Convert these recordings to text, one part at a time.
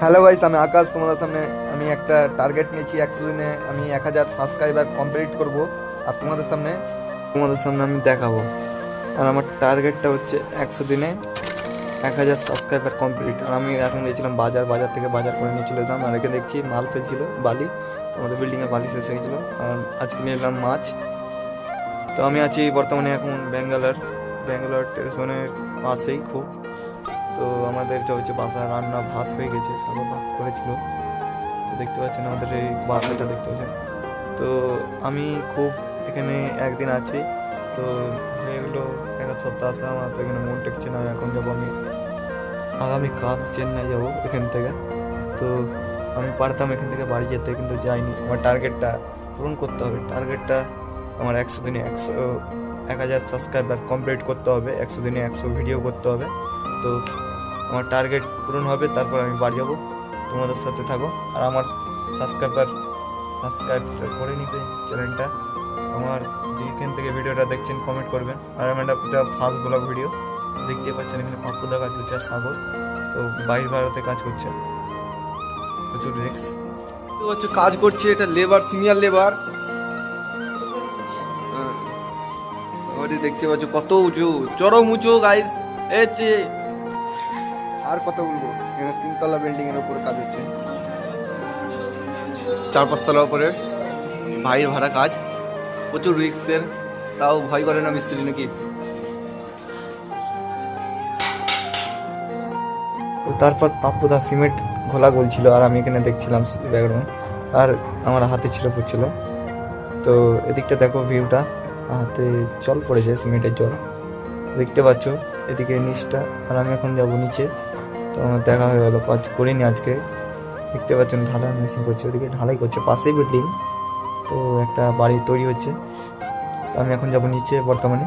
Hello guys, আমি আকাশ। তোমাদের সামনে আমি একটা টার্গেট নিয়েছি। 100 দিনে আমি 1000 সাবস্ক্রাইবার কমপ্লিট করব, আর তোমাদের সামনে আমি দেখাবো। আর আমার টার্গেটটা হচ্ছে 100 দিনে 1000 সাবস্ক্রাইবার কমপ্লিট। আর আমি এখন গেছিলাম বাজার থেকে বাজার করে নিয়ে চলে এলাম। আর এখানে দেখছি মাল ফেলছিল, বালি। তোমাদের বিল্ডিংয়ে বালি শেষ হয়ে গেছিলো। আর আজকে নিয়ে এলাম মাছ। তো আমি আছি বর্তমানে এখন ব্যাঙ্গালোর স্টেশনের পাশেই খুব। তো আমাদের এটা হচ্ছে বাসা, রান্না ভাত হয়ে গেছে, সাগর ভাত করেছিল। তো দেখতে পাচ্ছেন আমাদের এই বাসাটা দেখতে পাচ্ছেন। তো আমি খুব এখানে একদিন আছি। তো হয়ে গেলো 1 সপ্তাহ আসা। আমার তো এখানে মন টেকছে না। এখন যাবো আমি আগামীকাল চেন্নাই যাব এখান থেকে। তো আমি পারতাম এখান থেকে বাড়ি যেতে, কিন্তু যাইনি। আমার টার্গেটটা পূরণ করতে হবে। টার্গেটটা আমার 100 দিনে 1000 সাবস্ক্রাইবার কমপ্লিট করতে হবে। 100 দিনে 100 ভিডিও করতে হবে। তো আমার টার্গেট পূরণ হবে, তারপর আমি বাড়ি যাবো। তোমাদের সাথে থাকো। আর আমার সাবস্ক্রাইব করে নিবে চ্যানেলটা। আমার যেখান থেকে ভিডিওটা দেখছেন কমেন্ট করবেন। আর আমার একটা ফার্স্ট ব্লগ ভিডিও দেখতে পাচ্ছেন। এখানে পাপ্পুদা কাজ করছে আর সাগর তো বাইরে ভারতে কাজ করছে, প্রচুর রিস্ক। তো হচ্ছে কাজ করছে, এটা লেবার, সিনিয়র লেবার। দেখতে পাচ্ছ কত উঁচু, চরম উঁচু গাইস। আর কত বলবো, এখানে 3 তলা বিল্ডিং এর উপরে কাজ হচ্ছে, 4-5 তলা উপরে ভাইয়ের ভাড়া কাজ, প্রচুর রিস্কের। তাও ভয় করে না মিস্ত্রি নাকি। তো তারপর পাপ্পুদা সিমেন্ট ঘোলা গলছিল, আর আমি এখানে দেখছিলাম ব্যাকগ্রাউন্ড। আর আমার হাতে ছিল পড়ছিল। তো এদিকটা দেখো ভিউটা, হাতে জল পড়েছে, সিমেন্টের জল দেখতে পাচ্ছ এদিকে নিচটা। আর আমি এখন যাবো নিচে। তো আমার দেখা হয়ে গেলো, কাজ করিনি আজকে। দেখতে পাচ্ছেন ঢালাই মেশিন করছে, ওদিকে ঢালাই করছে, পাশেই বিল্ডিং। তো একটা বাড়ি তৈরি হচ্ছে। তো আমি এখন যাবো নিচে বর্তমানে।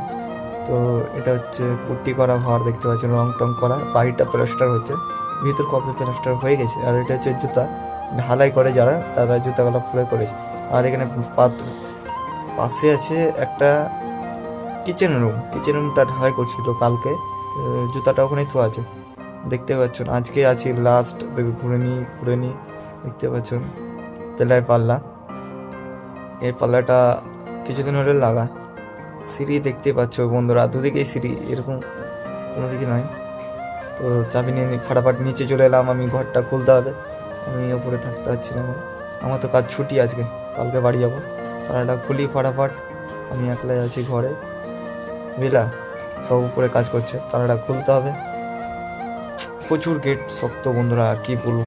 তো এটা হচ্ছে পুট্টি করা ঘর, দেখতে পাচ্ছেন রং টং করা। বাড়িটা প্লাস্টার হচ্ছে, ভিতর কপি প্লাস্টার হয়ে গেছে। আর এটা হচ্ছে জুতা ঢালাই করে যারা, তারা জুতাগুলো খুলে করেছে। আর এখানে পাশে আছে একটা কিচেন রুমটা ঢালাই করছিল কালকে। জুতাটা ওখানেই তো আছে, দেখতে পাচ্ছেন। আজকে আছি লাস্ট, ঘুরে নি দেখতে পাচ্ছেন পেলায় পাল্লা। এই পাল্লাটা কিছুদিন হলে লাগা। সিঁড়ি দেখতে পাচ্ছ বন্ধুরা, দুদিকেই সিঁড়ি, এরকম কোনো দিকে নয়। তো চাবি নিয়ে ফাটাফাট নিচে চলে এলাম। আমি ঘরটা খুলতে হবে, আমি ওপরে থাকতে পারছি না। আমার তো কাজ ছুটি আজকে, কালকে বাড়ি যাবো। তালাটা খুলি ফাটাফাট, আমি একলাই আছি ঘরে, বুঝলা। সব উপরে কাজ করছে, তালাটা খুলতে হবে। প্রচুর গেট শক্ত বন্ধুরা, আর কি বলবো।